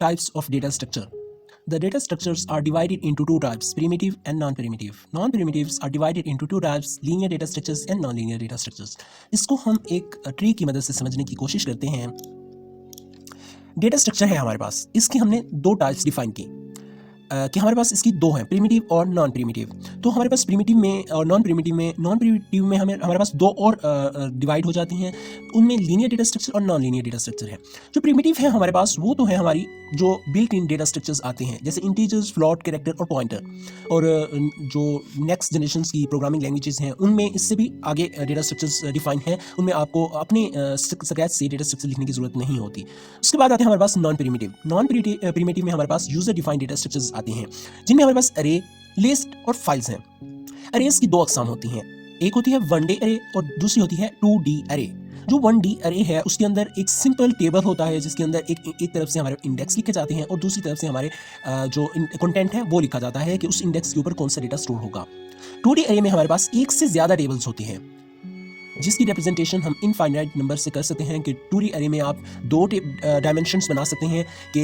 Types of data structure. The data structures are divided into two types, primitive and non-primitive. Non-primitives are divided into two types, linear data structures and non-linear data structures. इसको हम एक tree की मदद से समझने की कोशिश करते हैं। डेटा स्ट्रक्चर है हमारे पास, इसकी हमने दो टाइप्स डिफाइन की कि हमारे पास इसकी दो हैं, प्रिमिटिव और नॉन प्रिमिटिव। तो हमारे पास प्रिमिटिव में और नॉन प्रिमिटिव में हमारे पास दो और डिवाइड हो जाती हैं, उनमें लीनियर डेटा स्ट्रक्चर और नॉन लीनियर डेटा स्ट्रक्चर है। जो प्रिमिटिव है हमारे पास वो तो है हमारी जो बिल्ट इन डेटा स्ट्रक्चर्स आते हैं, जैसे इंटीजर्स, फ्लोट, कैरेक्टर और पॉइंटर। और जो नेक्स्ट जनरेशन की प्रोग्रामिंग लैंग्वेजेस हैं उनमें इससे भी आगे डेटा स्ट्रक्चर्स डिफाइन हैं, उनमें आपको अपने स्क्रैच से डेटा स्ट्रक्चर लिखने की जरूरत नहीं होती। उसके बाद आते हैं हमारे पास नॉन प्रिमिटिव। नॉन प्रिमिटिव में हमारे पास यूजर डिफाइंड डेटा स्ट्रक्चर्स आते हैं, जिनमें हमारे पास अरे, लिस्ट और फाइल्स हैं। अरेज की दो अकसाम होती हैं, एक होती है 1D अरे और दूसरी होती है 2D अरे। जो 1D अरे है उसके अंदर एक सिंपल टेबल होता है जिसके अंदर एक तरफ से हमारे इंडेक्स लिखे जाते हैं और दूसरी तरफ से हमारे जो कंटेंट है वो लिखा जाता है कि उस इंडेक्स के ऊपर कौन सा डेटा स्टोर होगा। 2D अरे में हमारे पास एक से ज्यादा टेबल्स होती हैं, जिसकी रिप्रेजेंटेशन हम इनफाइनाइट नंबर से कर सकते हैं कि 2D अरे में आप दो डायमेंशंस बना सकते हैं कि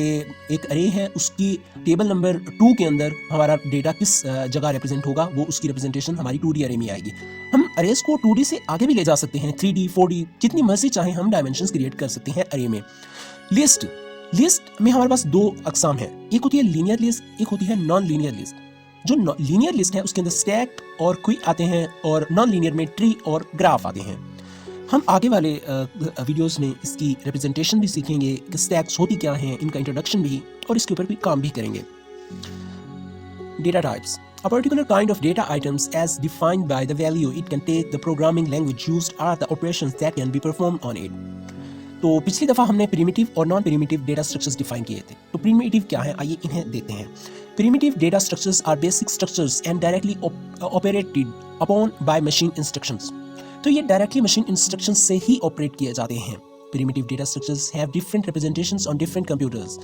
एक अरे है, उसकी टेबल नंबर 2 के अंदर हमारा डेटा किस जगह रिप्रेजेंट होगा, वो उसकी रिप्रेजेंटेशन हमारी 2D अरे में आएगी। हम अरेज को 2D से आगे भी ले जा सकते हैं, 3D 4D जितनी मर्जी चाहे हम डायमेंशंस क्रिएट कर सकते हैं अरे में। लिस्ट में हमारे पास दो अकसाम है, एक होती है लीनियर लिस्ट, एक होती है नॉन लीनियर लिस्ट। जो लीनियर लिस्ट है उसके अंदर स्टैक और क्वी आते हैं और नॉन लीनियर में ट्री और ग्राफ आते हैं। हम आगे वाले वीडियोस में इसकी रिप्रेजेंटेशन भी सीखेंगे कि स्टैक्स होती क्या हैं, इनका इंट्रोडक्शन भी, और इसके ऊपर भी काम भी करेंगे। Data types. A particular kind of data items as defined by the value it can take the programming language used are the operations that can be performed on it. तो पिछली दफ़ा हमने प्रिमिटिव और non primitive data structures define किए थे। तो primitive क्या है, आइए इन्हें देखते हैं। Primitive data structures are basic structures and directly operated upon by machine instructions. तो ये डायरेक्टली मशीन इंस्ट्रक्शंस से ही ऑपरेट किए जाते हैं। Primitive data structures have different representations on different computers.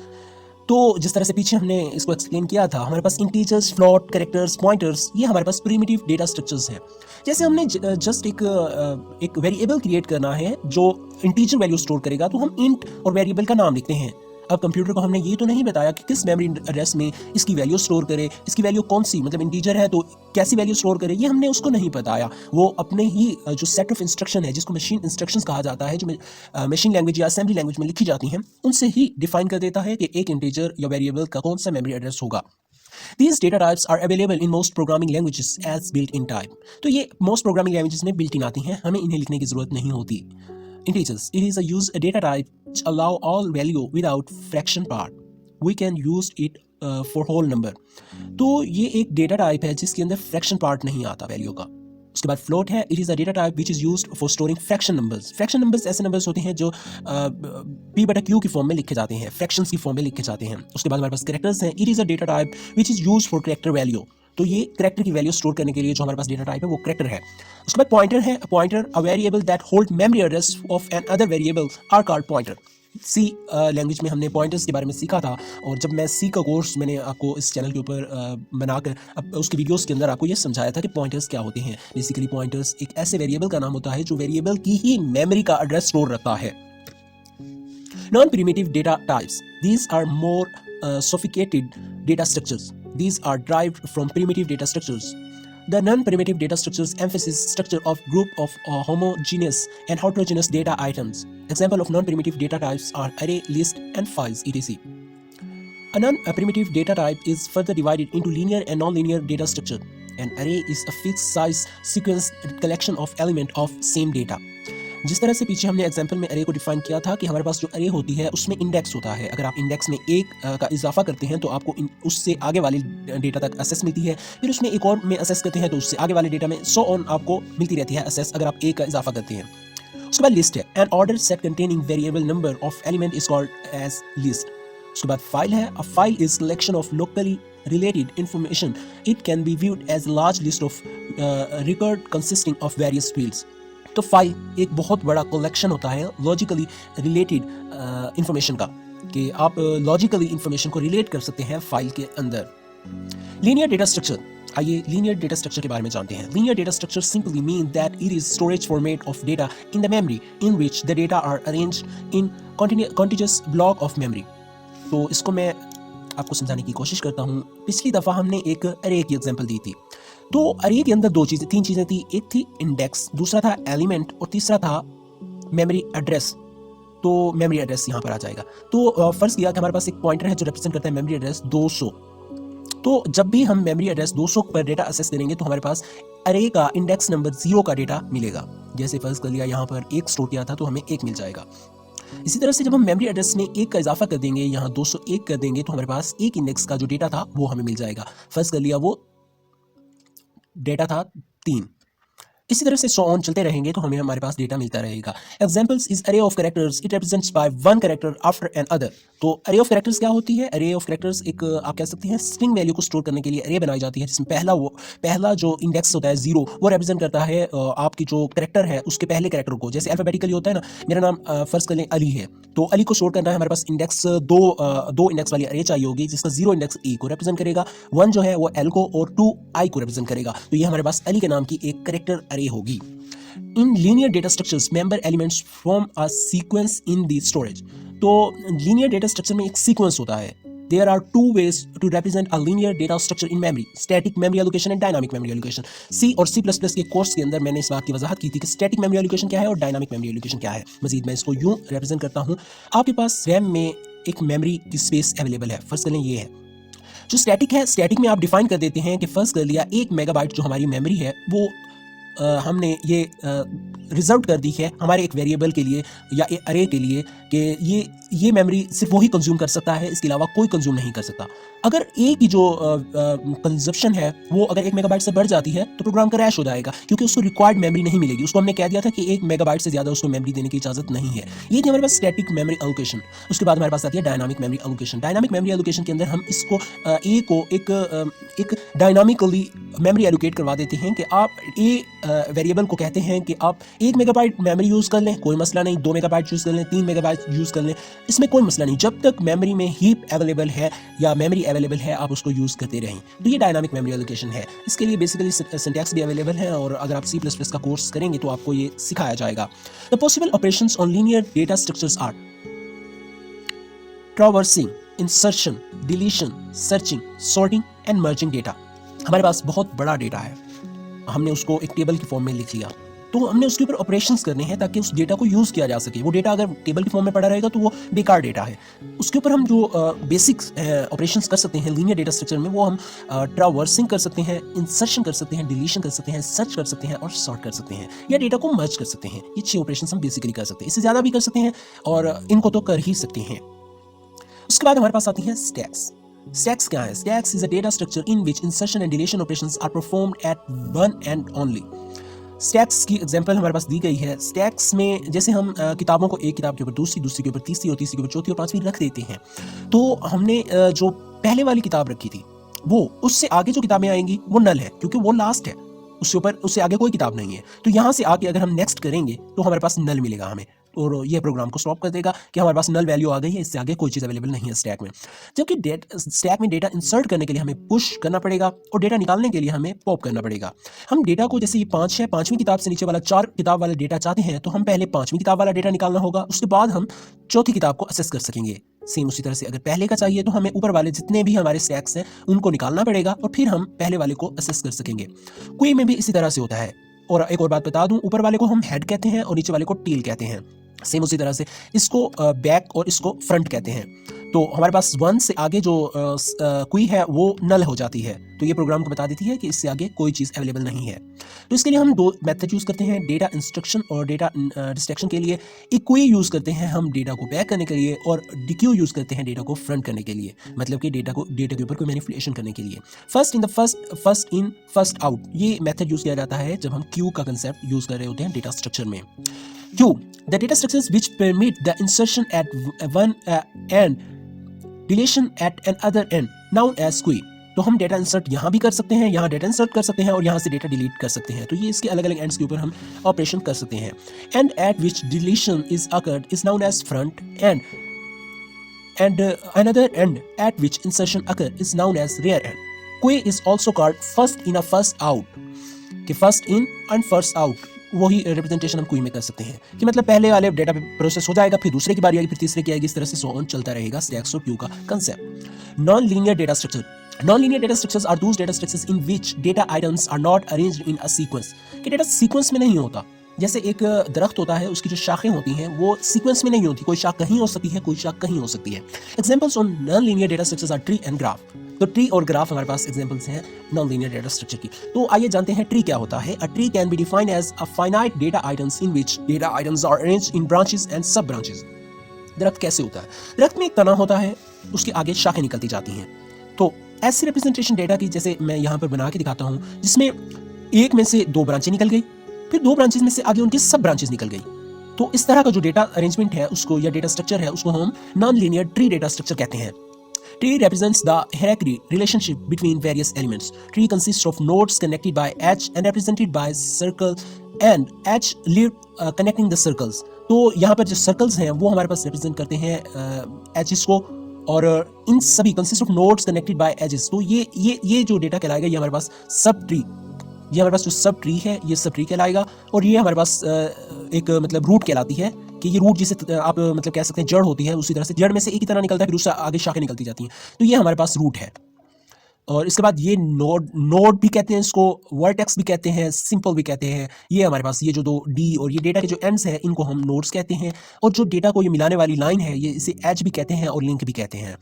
तो जिस तरह से पीछे हमने इसको एक्सप्लेन किया था, हमारे पास इंटीजर्स, फ्लोट, कैरेक्टर्स, पॉइंटर्स, ये हमारे पास प्रिमिटिव डेटा स्ट्रक्चर्स हैं। जैसे हमने जस्ट एक वेरिएबल क्रिएट करना है जो इंटीजर वैल्यू स्टोर करेगा, तो हम इंट और वेरिएबल का नाम लिखते हैं। अब कंप्यूटर को हमने ये तो नहीं बताया कि किस मेमोरी एड्रेस में इसकी वैल्यू स्टोर करे, इसकी वैल्यू कौन सी, मतलब इंटीजर है तो कैसी वैल्यू स्टोर करे, ये हमने उसको नहीं बताया। वो अपने ही जो सेट ऑफ इंस्ट्रक्शन है, जिसको मशीन इंस्ट्रक्शंस कहा जाता है, जो मशीन लैंग्वेज या असेंबली लैंग्वेज में लिखी जाती हैं, उनसे ही डिफाइन कर देता है कि एक इंटीजर या वेरिएबल का कौन सा मेमोरी एड्रेस होगा। These data types are available in most programming languages as built-in type. तो ये most programming languages में built-in आती हैं, हमें इन्हें लिखने की जरूरत नहीं होती। Integers. It is a data type which allow all value without fraction part. We can use it for whole number. तो ये एक डेटा टाइप है जिसके अंदर फ्रैक्शन पार्ट नहीं आता वैल्यू का। उसके बाद फ्लोट है, it is a data type which is used for storing fraction numbers. Fraction numbers ऐसे नंबर्स होते हैं जो p/q की फॉर्म में लिखे जाते हैं, फ्रैक्शंस की फॉर्म में लिखे जाते हैं। उसके बाद हमारे पास कैरेक्टर्स हैं, it is a data type which is used for character value. तो ये कैरेक्टर की वैल्यू स्टोर करने के लिए जो हमारे पास डेटा टाइप है वो कैरेक्टर है। उसके बाद पॉइंटर है, pointer a variable that hold memory address of another variable are called pointer. C language में हमने पॉइंटर्स के बारे में सीखा था, और जब मैं सी का कोर्स मैंने आपको इस चैनल के ऊपर बनाकर अब उसके वीडियोस के अंदर आपको ये समझाया था कि पॉइंटर्स क्या होते हैं। बेसिकली पॉइंटर्स एक ऐसे वेरिएबल का नाम होता है जो वेरिएबल की ही मेमोरी का एड्रेस स्टोर रखता है। Non primitive data types, these are more sophisticated data structures. These are derived from primitive data structures. The non-primitive data structures emphasize structure of group of homogeneous and heterogeneous data items. Example of non-primitive data types are array, list, and files, etc. A non-primitive data type is further divided into linear and non-linear data structure. An array is a fixed size sequence collection of element of same data. जिस तरह से पीछे हमने example में अरे को define किया था कि हमारे पास जो अरे होती है उसमें इंडेक्स होता है। अगर आप इंडेक्स में एक का इजाफा करते हैं तो आपको उससे आगे वाले डेटा तक एक्सेस मिलती है, फिर उसमें एक और में एक्सेस करते हैं तो उससे आगे वाले डेटा में सो ऑन आपको मिलती रहती है एक्सेस अगर आप एक का इजाफा करते हैं। उसके बाद लिस्ट है, an order set containing variable number of element is called as list. उसके बाद फाइल है, a file is collection of locally related information. It can be viewed as a large list of record consisting of various fields. तो file एक बहुत बड़ा collection होता है logically related information का, कि आप लॉजिकली इंफॉर्मेशन को रिलेट कर सकते हैं फाइल के अंदर। लीनियर डेटा स्ट्रक्चर, आइए लीनियर डेटा स्ट्रक्चर के बारे में जानते हैं। Linear data structure simply mean that it is storage format of data in the memory in which the data are arranged in continuous block of memory. तो इसको मैं आपको समझाने की कोशिश करता हूँ। पिछली दफ़ा हमने एक अरे की एग्जांपल दी थी। तो अरे के अंदर तीन चीज़ें थी। एक थी इंडेक्स, दूसरा था एलिमेंट और तीसरा था मेमोरी एड्रेस। तो मेमोरी एड्रेस यहाँ पर आ जाएगा। तो फर्ज किया कि हमारे पास एक पॉइंटर है जो रिप्रेजेंट करता है मेमोरी एड्रेस 200। तो जब भी हम मेमोरी एड्रेस 200 पर डेटा असेस करेंगे तो हमारे पास अरे का इंडेक्स नंबर 0 का डेटा मिलेगा। जैसे फर्ज कर लिया यहाँ पर 1 स्टोर किया था तो हमें 1 मिल जाएगा। इसी तरह से जब हम मेमोरी एड्रेस में 1 का इजाफा कर देंगे, यहाँ 201 कर देंगे, तो हमारे पास एक इंडेक्स का जो डेटा था वो हमें मिल जाएगा। फर्ज कर लिया वो डेटा था 3। इसी तरह से सो ऑन चलते रहेंगे तो हमें हमारे पास डेटा मिलता रहेगा। Examples is array of characters, it represents by one character after another. तो अरे ऑफ कैरेक्टर्स क्या होती है? अरे ऑफ कैरेक्टर्स एक आप कह सकते हैं स्ट्रिंग वैल्यू को स्टोर करने के लिए अरे बनाई जाती है, जिसमें पहला जो इंडेक्स होता है 0 वो रिप्रेजेंट करता है आपकी जो कैरेक्टर है उसके पहले कैरेक्टर को। जैसे अल्फाबेटिकली होता है ना, मेरा नाम फर्ज कर लें अली है, तो अली को स्टोर करना है, हमारे पास इंडेक्स दो इंडेक्स वाली अरे चाहिए होगी, जिसका 0 इंडेक्स ए को रिप्रेजेंट करेगा, 1 जो है वो एल को और 2 आई को रिप्रेजेंट करेगा। तो ये हमारे पास अली के नाम की एक कैरेक्टर अरे होगी। In linear data structures, member elements form a sequence in the storage. तो linear data structure में एक sequence होता है। There are two ways to represent a linear data structure in memory: static memory allocation and dynamic memory allocation. C और C++ के course के अंदर मैंने इस बात की वजाहत की थी कि static memory allocation क्या है और dynamic memory allocation क्या है। मजीद मैं इसको यूं represent करता हूँ। आपके पास RAM में एक memory की space अवेलेबल है, फर्ज कर लें ये है। जो स्टैटिक है, स्टैटिक में आप डिफाइन कर देते हैं कि फर्ज कर लिया 1 मेगाबाइट जो हमारी मेमोरी है वो हमने ये रिजर्व कर दी है हमारे एक वेरिएबल के लिए या एक अरे के लिए कि ये मेमोरी सिर्फ वही कंज्यूम कर सकता है, इसके अलावा कोई कंज्यूम नहीं कर सकता। अगर ए की जो कंजप्शन है वो अगर 1 मेगाबाइट से बढ़ जाती है तो प्रोग्राम क्रैश हो जाएगा, क्योंकि उसको रिक्वायर्ड मेमोरी नहीं मिलेगी। उसको हमने कह दिया था कि 1 मेगाबाइट से ज़्यादा उसको मेमोरी देने की इजाज़त नहीं है। ये थी हमारे पास स्टैटिक मेमोरी एलोकेशन। उसके बाद हमारे पास आती है dynamic memory allocation. Dynamic memory allocation के अंदर हम इसको ए को एक डायनामिकली मेमोरी एलोकेट करवा देते हैं कि आप ए वेरिएबल को कहते हैं कि आप 1 मेगाबाइट मेमोरी यूज़ कर लें, कोई मसला नहीं, 2 मेगाबाइट यूज़ कर लें, 3 मेगाबाइट यूज़ कर लें, इसमें कोई मसला नहीं। जब तक मेमोरी में हीप अवेलेबल है या मेमोरी अवेलेबल है आप उसको यूज़ करते रहें। तो ये डायनामिक मेमोरी एलोकेशन है। इसके लिए बेसिकली सिंटैक्स भी अवेलेबल है और अगर आप C++ का कोर्स करेंगे तो आपको ये सिखाया जाएगा। The possible operations on linear data structures are traversing, insertion, deletion, searching, sorting and merging data. हमारे पास बहुत बड़ा डेटा है, हमने उसको एक टेबल की फॉर्म में लिख लिया, तो हमने उसके ऊपर ऑपरेशंस करने हैं ताकि उस डेटा को यूज़ किया जा सके। वो डेटा अगर टेबल की फॉर्म में पड़ा रहेगा तो वो बेकार डेटा है। उसके ऊपर हम जो बेसिक ऑपरेशंस कर सकते हैं लीनियर डेटा स्ट्रक्चर में, वो हम ट्रैवर्सिंग कर सकते हैं, इंसर्शन कर सकते हैं, डिलीशन कर सकते हैं, सर्च कर सकते हैं और सॉर्ट कर सकते हैं, या डेटा को मर्ज कर सकते हैं। ये 6 ऑपरेशंस हम बेसिकली कर सकते हैं, इससे ज़्यादा भी कर सकते हैं और इनको तो कर ही सकते हैं। उसके बाद हमारे पास आती हैं स्टैक्स। Stacks क्या है? Stacks is a data structure in which insertion and deletion operations are performed at one and only. Stacks की एग्जांपल हमारे पास दी गई है। Stacks में जैसे हम किताबों को एक किताब के ऊपर दूसरी, दूसरी के ऊपर तीसरी और तीसरी के ऊपर चौथी और पांचवी रख देते हैं, तो हमने जो पहले वाली किताब रखी थी वो उससे आगे जो किताबें आएंगी वो नल है, क्योंकि वो लास्ट है, उससे आगे कोई किताब नहीं है। तो यहाँ से आगे अगर हम नेक्स्ट करेंगे तो हमारे पास नल मिलेगा हमें, और ये प्रोग्राम को स्टॉप कर देगा कि हमारे पास नल वैल्यू आ गई है, इससे आगे कोई चीज़ अवेलेबल नहीं है स्टैक में। जबकि स्टैक में डेटा इंसर्ट करने के लिए हमें पुश करना पड़ेगा और डेटा निकालने के लिए हमें पॉप करना पड़ेगा। हम डेटा को, जैसे ये 5 है, 5वीं किताब से नीचे वाला 4 किताब वाला डेटा चाहते हैं तो हम पहले 5वीं किताब वाला डेटा निकालना होगा, उसके बाद हम चौथी किताब को असेस कर सकेंगे। सेम उसी तरह से अगर पहले का चाहिए तो हमें ऊपर वाले जितने भी हमारे स्टैक्स हैं उनको निकालना पड़ेगा और फिर हम पहले वाले को असेस कर सकेंगे। क्वी में भी इसी तरह से होता है। और एक और बात बता दूं, ऊपर वाले को हम हेड कहते हैं और नीचे वाले को टेल कहते हैं। सेम उसी तरह से इसको बैक और इसको फ्रंट कहते हैं। तो हमारे पास 1 से आगे जो क्वी है वो नल हो जाती है, तो ये प्रोग्राम को बता देती है कि इससे आगे कोई चीज़ अवेलेबल नहीं है। तो इसके लिए हम 2 मेथड यूज़ करते हैं, डेटा इंस्ट्रक्शन और डेटा डिस्ट्रैक्शन के लिए। एक क्वी यूज़ करते हैं हम डेटा को बैक करने के लिए, और डिक्यू यूज़ करते हैं डेटा को फ्रंट करने के लिए, मतलब कि डेटा के ऊपर कोई मैनिपुलेशन करने के लिए। फर्स्ट इन फर्स्ट आउट, ये मेथड यूज़ किया जाता है जब हम क्यू का कंसेप्ट यूज़ कर रहे होते हैं डेटा स्ट्रक्चर में। Q, the data structures which permit the insertion at one end, deletion at another end, known as queue. तो हम डेटा इंसर्ट यहाँ भी कर सकते हैं, यहाँ डेटा इंसर्ट कर सकते हैं और यहाँ से डेटा डिलीट कर सकते हैं। तो ये इसके अलग अलग एंड्स के ऊपर हम ऑपरेशन कर सकते हैं। And at which deletion is occurred is known as front end, and another end at which insertion occur is known as rear end. Queue is also called first in a first out, कि first in and first out वही representation हम Q में कर सकते हैं कि मतलब पहले वाले डेटा प्रोसेस हो जाएगा, फिर दूसरे की बारी आएगी, फिर तीसरे की आएगी, इस तरह से सो ऑन चलता रहेगा स्टैक्स और क्यू का concept. Non linear data structure. Non-linear data structures are those data structures in which data items are not arranged in a sequence. कि डेटा सीक्वेंस में नहीं होता। जैसे एक दरख्त होता है, उसकी जो शाखें होती हैं वो सीक्वेंस में नहीं होती, कोई शाख कहीं हो सकती है, कोई शाख कहीं हो सकती है। Examples on non linear data structures are tree and graph. तो ट्री और ग्राफ हमारे पास एग्जाम्पल्स हैं नॉन लीनियर डेटा स्ट्रक्चर की। तो आइए जानते हैं ट्री क्या होता है। A tree can be defined as a finite data items in which data items are arranged in branches and sub branches. दरख्त कैसे होता है? दरख्त में एक तना होता है, उसके आगे शाखें निकलती जाती हैं। तो ऐसी रिप्रेजेंटेशन डेटा की जैसे मैं यहाँ पर बना के दिखाता हूँ, जिसमें एक में से दो ब्रांचें निकल गई, फिर दो ब्रांचेस में से आगे उनकी सब ब्रांचेस निकल गई। तो इस तरह का जो डेटा अरेंजमेंट है उसको या डेटा स्ट्रक्चर है उसको हम non linear tree data structure कहते हैं। Tree represents the hierarchy relationship between various elements. Tree consists of nodes connected by edge and represented by circle and edge lead connecting the circles. तो यहाँ पर जो circles हैं वो हमारे पास represent करते हैं एजेस को, और इन सभी consist of nodes connected by edges. तो ये जो डेटा कहलाएगा ये हमारे पास सब ट्री, ये हमारे पास जो सब ट्री है ये सब ट्री कहलाएगा। और ये हमारे पास एक मतलब रूट कहलाती है कि ये रूट जिसे आप मतलब कह सकते हैं जड़ होती है, उसी तरह से जड़ में से एक ही तरह निकलता है, फिर उससे आगे शाखें निकलती जाती हैं। तो ये हमारे पास रूट है। और इसके बाद ये नोड भी कहते हैं, इसको वर्टेक्स भी कहते हैं, सिंपल भी कहते हैं। ये हमारे पास ये जो दो डी और ये डेटा के जो एंड्स हैं इनको हम नोड्स कहते हैं। और जो डेटा को ये मिलाने वाली लाइन है ये इसे एज भी कहते हैं और लिंक भी कहते हैं।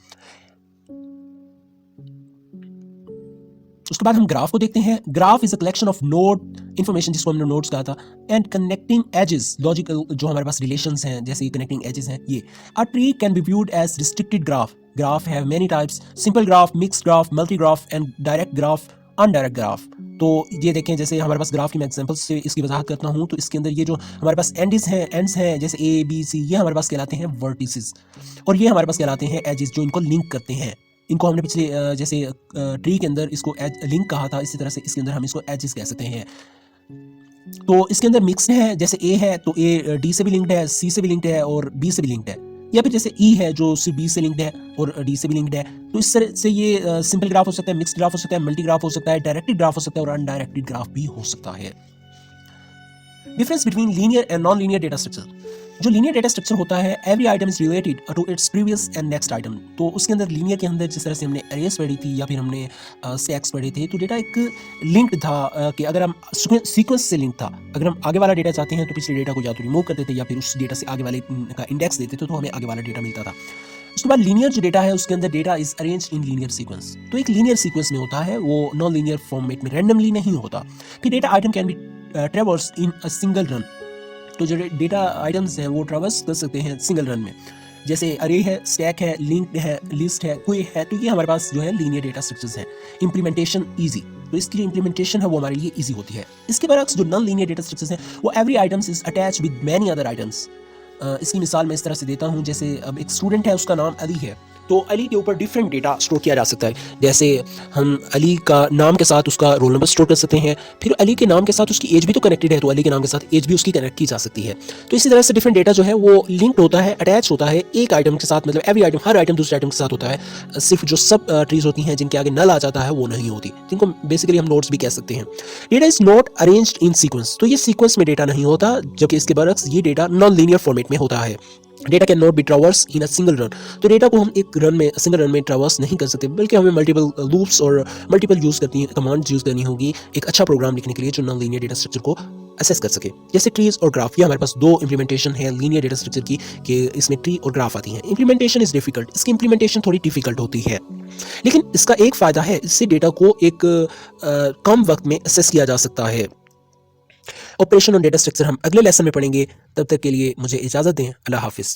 उसके बाद हम ग्राफ को देखते हैं। Graph is a collection of node information, जिसको हमने नोड्स कहा था, एंड कनेक्टिंग एजेस, लॉजिकल जो हमारे पास रिलेशंस हैं जैसे कनेक्टिंग एजेस हैं ये। A tree can be viewed as restricted graph. Graph have many types, simple graph, mixed graph, multi graph and direct graph, undirect graph. तो ये देखें, जैसे हमारे पास ग्राफ की मैं एग्जांपल से इसकी वजाहत करता हूँ, तो इसके अंदर ये जो हमारे पास एंड्स हैं जैसे ए बी सी, ये हमारे पास कहलाते हैं वर्टिसेस, और ये हमारे पास कहलाते हैं एजेस जो इनको लिंक करते हैं। इनको हमने पिछले जैसे ट्री के अंदर इसको लिंक कहा था, इसी तरह से इसके अंदर हम इसको एजेस कह सकते हैं। तो इसके अंदर मिक्स है, जैसे ए है तो ए डी से भी लिंक्ड है, सी से भी लिंक्ड है और बी से भी लिंक्ड है, या फिर जैसे ई है जो सिर्फ बी से लिंक्ड है और डी से भी लिंक्ड है। तो इस तरह से ये सिंपल ग्राफ हो सकता है, मिक्स्ड ग्राफ हो सकता है, मल्टी ग्राफ हो सकता है, डायरेक्टेड ग्राफ हो सकता है और अनडायरेक्टेड ग्राफ भी हो सकता है। Difference between linear and non linear data structure. जो लीनियर डेटा स्ट्रक्चर होता है, every item is related to its previous and next item. तो उसके अंदर लीनियर के अंदर जिस तरह से हमने अरेज पढ़ी थी या फिर हमने स्टैक्स पढ़े थे, तो डेटा एक लिंक्ड था कि अगर हम सीक्वेंस से लिंक था। अगर हम आगे वाला डेटा चाहते हैं तो पिछले डेटा को या तो रिमूव कर देते या फिर उस डेटा से आगे वाले का इंडेक्स देते थे, तो हमें आगे वाला डेटा मिलता था। उसके बाद लीनियर जो डेटा है उसके अंदर data is arranged in linear sequence. तो एक लीनियर सीक्वेंस में होता है, वो नॉन लीनियर फॉर्मेट में रैंडमली नहीं होता। कि data item can be traverse in a single run. तो जो डेटा आइटम्स हैं वो ट्रैवर्स कर सकते हैं सिंगल रन में, जैसे अरे है, स्टैक है, लिंक्ड है, लिस्ट है, कोई है। तो ये हमारे पास जो है लीनियर डेटा स्ट्रक्चर्स हैं। इंप्लीमेंटेशन ईजी, तो इसकी जो इंप्लीमेंटेशन है वो हमारे लिए ईजी होती है। इसके बरक्स जो नॉन लीनियर डेटा स्ट्रक्चर्स हैं वो every items is attach with many other items. इसकी मिसाल मैं इस तरह से देता हूँ, जैसे अब एक स्टूडेंट है, उसका नाम अली है, तो अली के ऊपर डिफरेंट डेटा स्टोर किया जा सकता है। जैसे हम अली का नाम के साथ उसका रोल नंबर स्टोर कर सकते हैं, फिर अली के नाम के साथ उसकी एज भी तो कनेक्टेड है, तो अली के नाम के साथ एज भी उसकी कनेक्ट की जा सकती है। तो इसी तरह से डिफरेंट डेटा जो है वो लिंक्ड होता है, अटैच होता है एक आइटम के साथ। मतलब एवरी आइटम, हर आइटम दूसरे आइटम के साथ होता है। सिर्फ जो सब ट्रीज होती हैं जिनके आगे नल आ जाता है वो नहीं होती, जिनको बेसिकली हम नोड्स भी कह सकते हैं। Data is not arranged in sequence, तो ये सीक्वेंस में डेटा नहीं होता, जबकि इसके बरक्स ये डेटा नॉन लीनियर फॉर्मेट में होता है। Data can not be traverse in a single run, तो डेटा को हम एक रन में, सिंगल रन में ट्रैवर्स नहीं कर सकते, बल्कि हमें मल्टीपल लूप्स और मल्टीपल कमांड्स यूज करनी होगी एक अच्छा प्रोग्राम लिखने के लिए जो नॉन लीनियर डेटा स्ट्रक्चर को असेस कर सके। जैसे ट्रीज और ग्राफ, ये हमारे पास दो इंप्लीमेंटेशन है लीनियर डेटा स्ट्रक्चर की, कि इसमें ट्री और ग्राफ आती हैं। इंप्लीमेंटेशन इज डिफिकल्ट, इसकी इंप्लीमेंटेशन थोड़ी डिफिकल्ट होती है, लेकिन इसका एक फायदा है, इससे डेटा को एक कम वक्त में असेस किया जा सकता है। ऑपरेशन ऑन डेटा स्ट्रक्चर हम अगले लेसन में पढ़ेंगे। तब तक के लिए मुझे इजाज़त दें। अल्लाह हाफिज़।